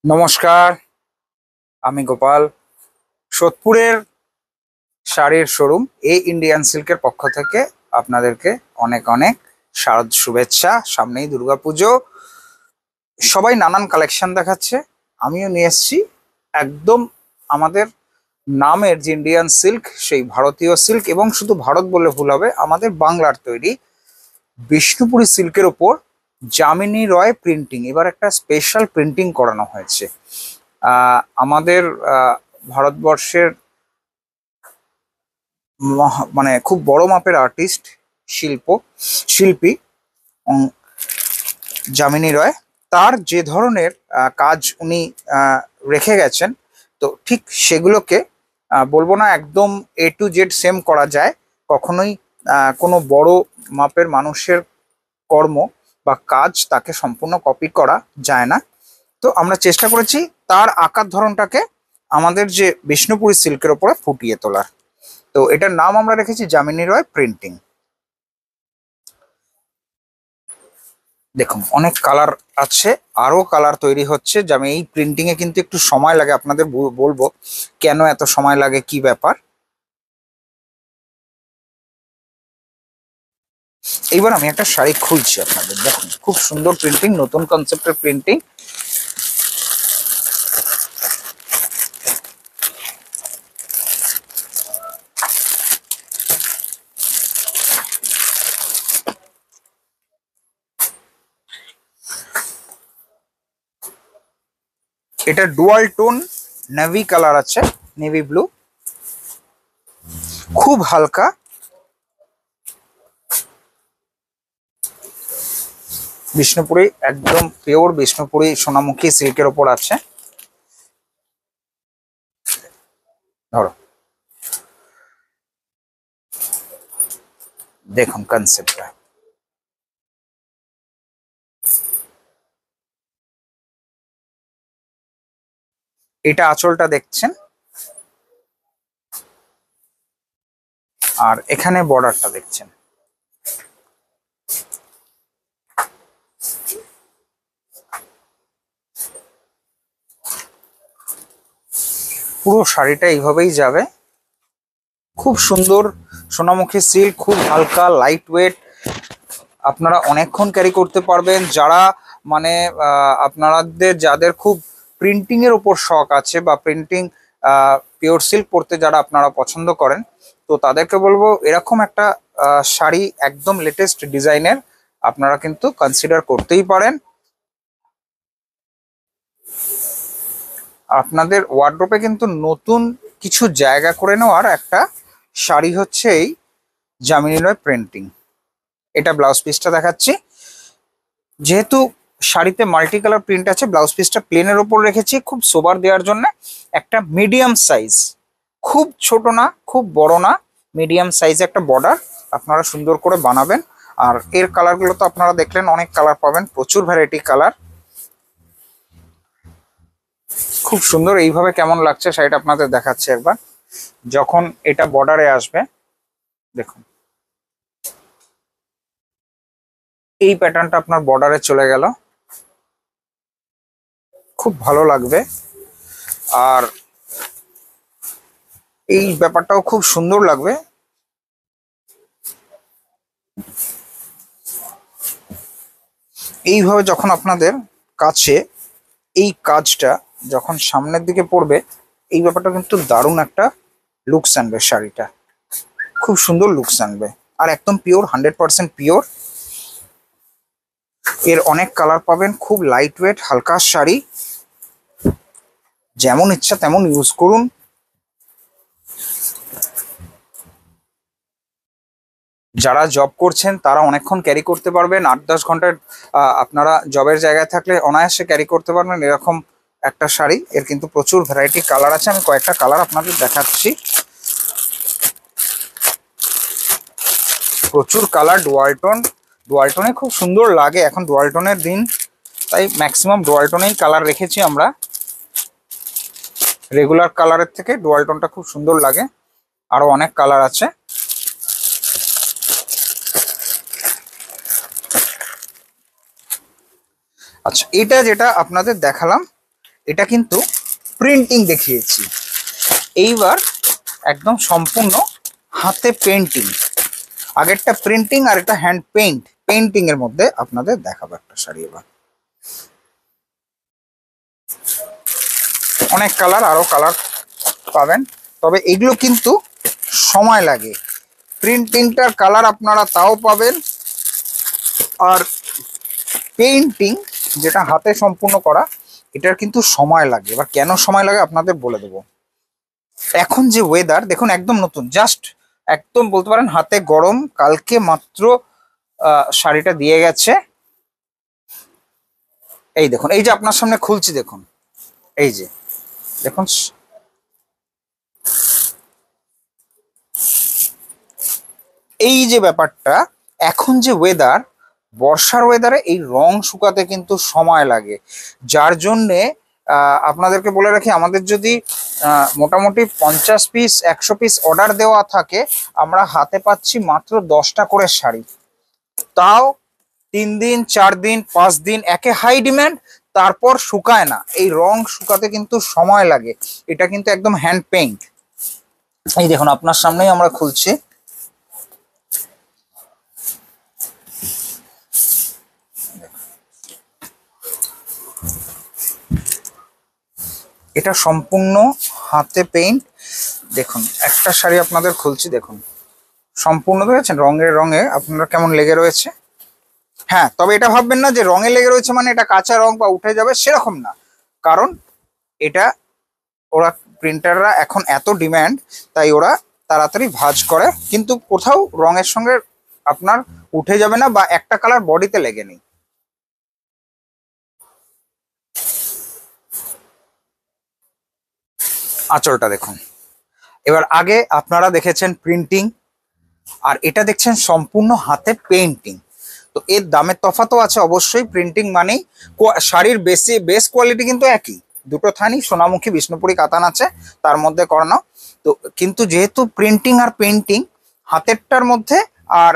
নমস্কার, আমি গোপাল। সোদপুরের শাড়ির শোরুম ইন্ডিয়ান সিল্কের পক্ষ থেকে আপনাদেরকে অনেক অনেক শারদ শুভেচ্ছা। সামনেই দুর্গাপুজো, সবাই নানান কালেকশন দেখাচ্ছে, আমিও নিয়ে এসেছি একদম আমাদের নামের যে ইন্ডিয়ান সিল্ক, সেই ভারতীয় সিল্ক, এবং শুধু ভারত বললে ভুল হবে, আমাদের বাংলার তৈরি বিষ্ণুপুরী সিল্কের ওপর যামিনী রয় প্রিন্টিং। এবার একটা স্পেশাল প্রিন্টিং করানো হয়েছে। আমাদের ভারতবর্ষের মানে খুব বড় মাপের আর্টিস্ট, শিল্প শিল্পী উম, যামিনী রয়, তার যে ধরনের কাজ উনি রেখে গেছেন, তো ঠিক সেগুলোকে বলবো না একদম A to Z সেম করা যায় কখনোই। কোনো বড় মাপের মানুষের কর্ম বা কাজ তাকে সম্পূর্ণ কপি করা যায় না। তো আমরা চেষ্টা করেছি তার আকার ধরনটাকে আমাদের যে বিষ্ণুপুরী সিল্কের ওপরে ফুটিয়ে তোলার। তো এটার নাম আমরা রেখেছি যামিনী রয় প্রিন্টিং। দেখুন, অনেক কালার আছে, আরো কালার তৈরি হচ্ছে। যেমন এই প্রিন্টিং এ কিন্তু একটু সময় লাগে, আপনাদের বলবো কেন এত সময় লাগে, কি ব্যাপার। এইবার আমি একটা শাড়ি খুলছি আপনাদের, দেখুন খুব সুন্দর প্রিন্টিং, নতুন কনসেপ্টের প্রিন্টিং। এটা ডুয়াল টোন নেভি কালার আছে, নেভি ব্লু, খুব হালকা। বিষ্ণুপুরি, একদম পিওর বিষ্ণুপুরি সোনামুখী সিল্কের ওপর আছে। ধরো, দেখুন কনসেপ্টটা। এটা আঁচলটা দেখছেন, আর এখানে বর্ডারটা দেখছেন। পুরো শাড়িটা এইভাবেই যাবে, খুব সুন্দর সোনামুখী সিল্ক, খুব হালকা লাইট ওয়েট, আপনারা অনেকক্ষণ ক্যারি করতে পারবেন। যারা মানে আপনাদের যাদের খুব প্রিন্টিং এর উপর শখ আছে বা প্রিন্টিং পিওর সিল্ক পরতে যারা আপনারা পছন্দ করেন, তো তাদেরকে বলবো এরকম একটা শাড়ি একদম লেটেস্ট ডিজাইনের আপনারা কিন্তু কনসিডার করতেই পারেন। আপনাদের ওয়ার্ড্রোপে কিন্তু নতুন কিছু জায়গা করে নেওয়ার একটা শাড়ি হচ্ছে এই যামিনী রয় প্রিন্টিং। এটা ব্লাউজ পিসটা দেখাচ্ছি। যেহেতু শাড়িতে মাল্টি কালার প্রিন্ট আছে, ব্লাউজ পিসটা প্লেনের ওপর রেখেছি খুব সোবার দেওয়ার জন্য। একটা মিডিয়াম সাইজ, খুব ছোট না খুব বড় না, মিডিয়াম সাইজে একটা বর্ডার আপনারা সুন্দর করে বানাবেন। আর এর কালারগুলো তো আপনারা দেখলেন, অনেক কালার পাবেন, প্রচুর ভ্যারাইটি কালার, খুব সুন্দর। এইভাবে কেমন লাগছে শাড়িটা আপনাদের দেখাচ্ছি একবার। যখন এটা বর্ডারে আসবে, দেখুন এই প্যাটার্নটা আপনার বর্ডারে চলে গেল, খুব ভালো লাগবে। আর এই ব্যাপারটাও খুব সুন্দর লাগবে। এইভাবে যখন আপনাদের কাছে এই কাজটা যখন সামনের দিকে পড়বে, এই ব্যাপারটা কিন্তু দারুণ একটা লুকস আনবে, শাড়িটা খুব সুন্দর লুকস আনবে। আর একদম পিওর, 100% পিওর। এর অনেক কালার পাবেন, খুব লাইট ওয়েট হালকা শাড়ি, যেমন ইচ্ছা তেমন ইউজ করুন। যারা জব করছেন তারা অনেকক্ষণ ক্যারি করতে পারবেন, 8-10 ঘন্টার আপনারা জবের জায়গায় থাকলে অনায়াসে ক্যারি করতে পারবেন এরকম একটা শাড়ি। এর কিন্তু প্রচুর ভ্যারাইটি কালার আছে, আমি কয়েকটা কালার আপনাদের দেখাচ্ছি। প্রচুর কালার, ডুয়ালটন, ডুয়ালটনে খুব সুন্দর লাগে, এখন ডুয়ালটনের দিন, তাই ম্যাক্সিমাম ডুয়ালটনেই কালার রেখেছি আমরা। রেগুলার কালারের থেকে ডুয়ালটনটা খুব সুন্দর লাগে। আরো অনেক কালার আছে। আচ্ছা, এটা যেটা আপনাদের দেখালাম, এটা কিন্তু প্রিন্টিং দেখিয়েছি, এইবার একদম সম্পূর্ণ হাতে পেন্টিং। আগেরটা প্রিন্টিং আর এটা হ্যান্ড পেন্টিং এর মধ্যে আপনাদের দেখাবো একটা শাড়ি। এবার অনেক কালার, আরো কালার পাবেন, তবে এগুলো কিন্তু সময় লাগে। প্রিন্টিংটার কালার আপনারা তাও পাবেন, আর পেইন্টিং যেটা হাতে সম্পূর্ণ করা এটার কিন্তু সময় লাগে। এবার কেন সময় লাগে আপনাদের বলে দেবো। এখন যে ওয়েদার দেখুন একদম নতুন, জাস্ট একদম বলতে পারেন হাতে গরম, কালকে মাত্র শাড়িটা দিয়ে গেছে। এই দেখুন, এই যে আপনার সামনে খুলছি, দেখুন এই যে দেখুন, এই যে ব্যাপারটা, এখন যে ওয়েদার, বর্ষার ওয়েদারে এই রং শুকাতে কিন্তু সময় লাগে। যার জন্যে আপনাদেরকে বলে রাখি, আমাদের যদি মোটামুটি 50 পিস 100 পিস অর্ডার দেওয়া থাকে, আমরা হাতে পাচ্ছি মাত্র 10টা করে শাড়ি, তাও 3 দিন 4 দিন 5 দিন, একে হাই ডিম্যান্ড, তারপর শুকায় না। এই রং শুকাতে কিন্তু সময় লাগে। এটা কিন্তু একদম হ্যান্ড পেইন্ট। এই দেখুন আপনার সামনেই আমরা খুলছি, এটা সম্পূর্ণ হাতে পেইন্ট। দেখুন একটা শাড়ি আপনাদের খুলছি, দেখুন সম্পূর্ণ দেখেছেন রঙে আপনারা কেমন লেগে রয়েছে। হ্যাঁ, তবে এটা ভাববেন না যে রঙে লেগে রয়েছে মানে এটা কাঁচা রং বা উঠে যাবে, সেরকম না। কারণ এটা ওরা প্রিন্টাররা এখন এত ডিম্যান্ড, তাই ওরা তাড়াতাড়ি ভাঁজ করে, কিন্তু কোথাও রঙের সঙ্গে আপনার উঠে যাবে না বা একটা কালার বডিতে লেগে নেই। আঁচলটা দেখুন। এবার আগে আপনারা দেখেছেন প্রিন্টিং, আর এটা দেখছেন সম্পূর্ণ হাতে পেইন্টিং। তো এর দামের তফাৎও আছে অবশ্যই। প্রিন্টিং মানেই শাড়ির বেস কোয়ালিটি কিন্তু একই, দুটো থানই সোনামুখী বিষ্ণুপুরি কাতান আছে তার মধ্যে করানো। তো কিন্তু যেহেতু প্রিন্টিং আর পেইন্টিং হাতেরটার মধ্যে আর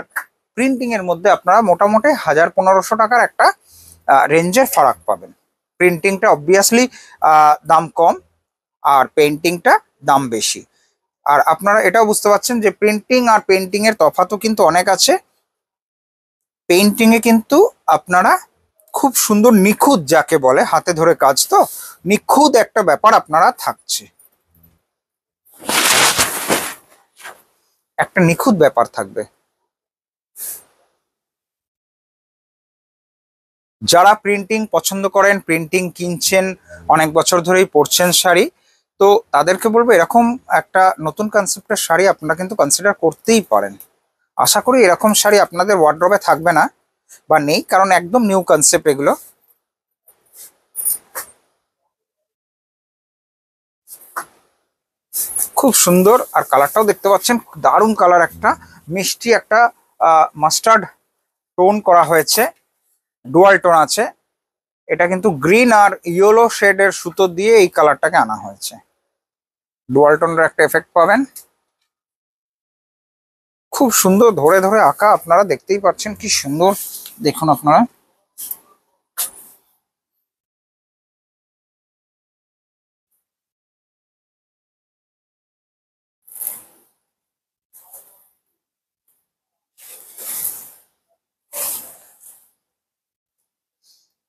প্রিন্টিং এর মধ্যে আপনারা মোটামুটি 1000-1500 টাকার একটা রেঞ্জের ফারাক পাবেন। প্রিন্টিংটা অবভিয়াসলি দাম কম, আর পেইন্টিংটা দাম বেশি। আর আপনারা এটাও বুঝতে পারছেন যে প্রিন্টিং আর পেইন্টিং এর তফাৎও কিন্তু অনেক আছে। পেইন্টিং এ কিন্তু আপনারা খুব সুন্দর নিখুঁত, যাকে বলে হাতে ধরে কাজ, তো নিখুঁত একটা ব্যাপার আপনারা থাকছে, একটা নিখুঁত ব্যাপার থাকবে। যারা প্রিন্টিং পছন্দ করেন, প্রিন্টিং কিনছেন, অনেক বছর ধরেই পরছেন শাড়ি, তো তাদেরকে বলবো এরকম একটা নতুন কনসেপ্টের শাড়ি আপনারা কিন্তু কনসিডার করতেই পারেন। আশা করি এরকম শাড়ি আপনাদের ওয়ার্ড্রবে থাকবে না বা নেই, কারণ একদম নিউ কনসেপ্ট এগুলো। খুব সুন্দর, আর কালারটাও দেখতে পাচ্ছেন দারুণ কালার, একটা মিষ্টি একটা মাস্টার্ড টোন করা হয়েছে, ডুয়াল টোন আছে। এটা কিন্তু গ্রিন আর ইয়েলো শেডের সুতো দিয়ে এই কালারটাকে আনা হয়েছে। ডুয়াল টোনের একটা এফেক্ট পাবেন। খুব সুন্দর ধরে ধরে আঁকা, আপনারা দেখতেই পাচ্ছেন কি সুন্দর, দেখুন আপনারা।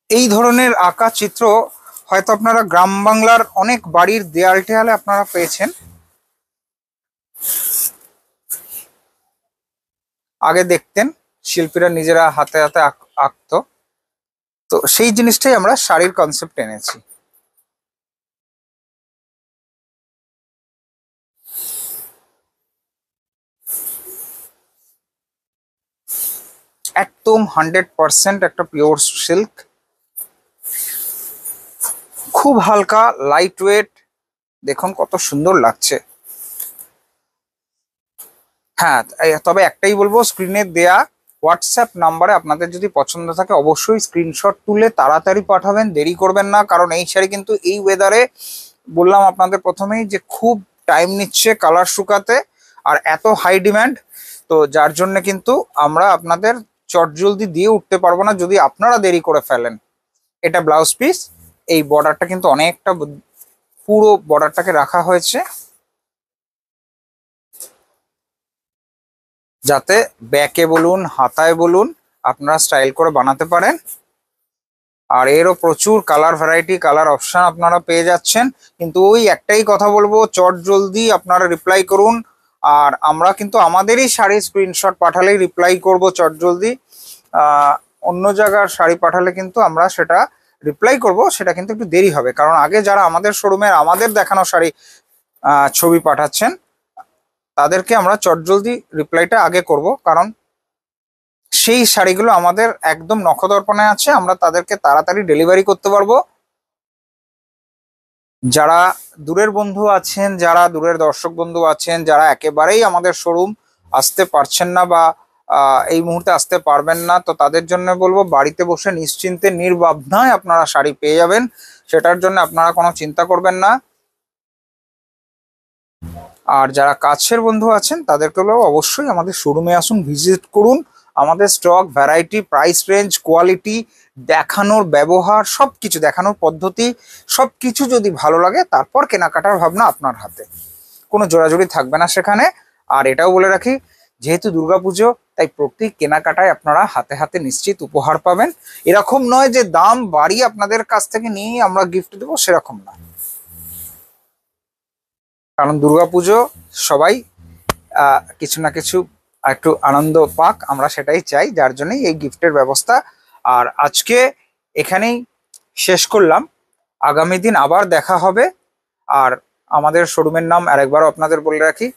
এই ধরনের আঁকা চিত্র হয়তো আপনারা গ্রাম বাংলার অনেক বাড়ির দেয়াল টেয়ালে আপনারা পেয়েছেন। আগে দেখতেন শিল্পীরা নিজেরা হাতে হাতে আঁকতো, তো সেই জিনিসটাই আমরা শাড়ির কনসেপ্ট এনেছি। একদম 100% একটা পিওর সিল্ক, খুব হালকা লাইট ওয়েট, দেখুন কত সুন্দর লাগছে। হ্যাঁ, তবে একটাই বলবো, স্ক্রিনে দেয়া হোয়াটসঅ্যাপ নাম্বারে আপনাদের যদি পছন্দ থাকে অবশ্যই স্ক্রিনশট তুলে তাড়াতাড়ি পাঠাবেন, দেরি করবেন না। কারণ এই শাড়ি কিন্তু এই ওয়েদারে, বললাম আপনাদের প্রথমেই যে খুব টাইম নিচ্ছে কালার শুকাতে, আর এত হাই ডিম্যান্ড, তো যার জন্য কিন্তু আমরা আপনাদের চটজলদি দিয়ে উঠতে পারবো না যদি আপনারা দেরি করে ফেলেন। এটা ব্লাউজ পিস, এই বর্ডারটা কিন্তু অনেকটা পুরো বর্ডারটাকে রাখা হয়েছে যাতে ব্যাকে বলুন হাতায় বলুন আপনারা স্টাইল করে বানাতে পারেন। আর এরও প্রচুর কালার ভ্যারাইটি, কালার অপশন আপনারা পেয়ে যাচ্ছেন। কিন্তু ওই একটাই কথা বলবো, চট জলদি আপনারা রিপ্লাই করুন। আর আমরা কিন্তু আমাদেরই শাড়ির স্ক্রিনশট পাঠালেই রিপ্লাই করব চট জলদি। অন্য জায়গার শাড়ি পাঠালে কিন্তু আমরা সেটা রিপ্লাই করব, সেটা কিন্তু একটু দেরি হবে, কারণ আগে যারা আমাদের শোরুমের আমাদের দেখানো শাড়ি ছবি পাঠাচ্ছেন তাদেরকে আমরা চট জলদি রিপ্লাইটা আগে করব, কারণ সেই শাড়িগুলো আমাদের একদম নখদর্পণে আছে, আমরা তাদেরকে তাড়াতাড়ি ডেলিভারি করতে পারবো। যারা দূরের বন্ধু আছেন, যারা দূরের দর্শক বন্ধু আছেন, যারা একেবারেই আমাদের শোরুম আসতে পারছেন না বা এই মুহূর্তে আসতে পারবেন না, তো তাদের জন্য বলবো বাড়িতে বসে নিশ্চিন্তে নির্ভাবনায় আপনারা শাড়ি পেয়ে যাবেন, সেটার জন্য আপনারা কোনো চিন্তা করবেন না। আর যারা কাছের বন্ধু আছেন তাদেরকে বলবো অবশ্যই আমাদের শোরুমে আসুন, ভিজিট করুন। আমাদের stock, variety, price range, quality, দেখানোর ব্যবহার, সবকিছু দেখানোর পদ্ধতি সবকিছু যদি ভালো লাগে তারপর কেনাকাটার ভাবনা আপনার হাতে, কোনো জোড়াজুড়ি থাকবে না সেখানে। আর এটাও বলে রাখি, যেহেতু দুর্গাপুজো তাই প্রতি কেনাকাটায় আপনারা হাতে হাতে নিশ্চিত উপহার পাবেন। এরকম নয় যে দাম বাড়িয়ে আপনাদের কাছ থেকে নিয়ে আমরা গিফট দেবো, সেরকম না। কারণ দুর্গাপুজো সবাই কিছু না কিছু একটু আনন্দ পাক, আমরা সেটাই চাই, যার জন্যই এই গিফটের ব্যবস্থা। আর আজকে এখানেই শেষ করলাম, আগামী দিন আবার দেখা হবে। আর আমাদের শোরুমের নাম আরেকবারও আপনাদের বলে রাখি,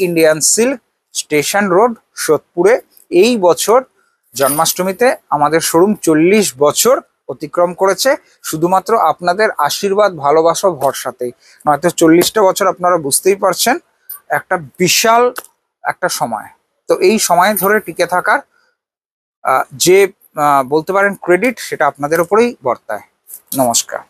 ইন্ডিয়ান সিল্ক, স্টেশন রোড, সোদপুরে। এই বছর জন্মাষ্টমীতে আমাদের শোরুম 40 বছর অতিক্রম করেছে, শুধুমাত্র আপনাদের আশীর্বাদ, ভালোবাসা, ভরসাতেই। নয়তো 40টা বছর আপনারা বুঝতেই পারছেন একটা বিশাল একটা সময়। তো এই সময় ধরে টিকে থাকার যে বলতে পারেন ক্রেডিট, সেটা আপনাদের উপরেই বর্তায়। নমস্কার।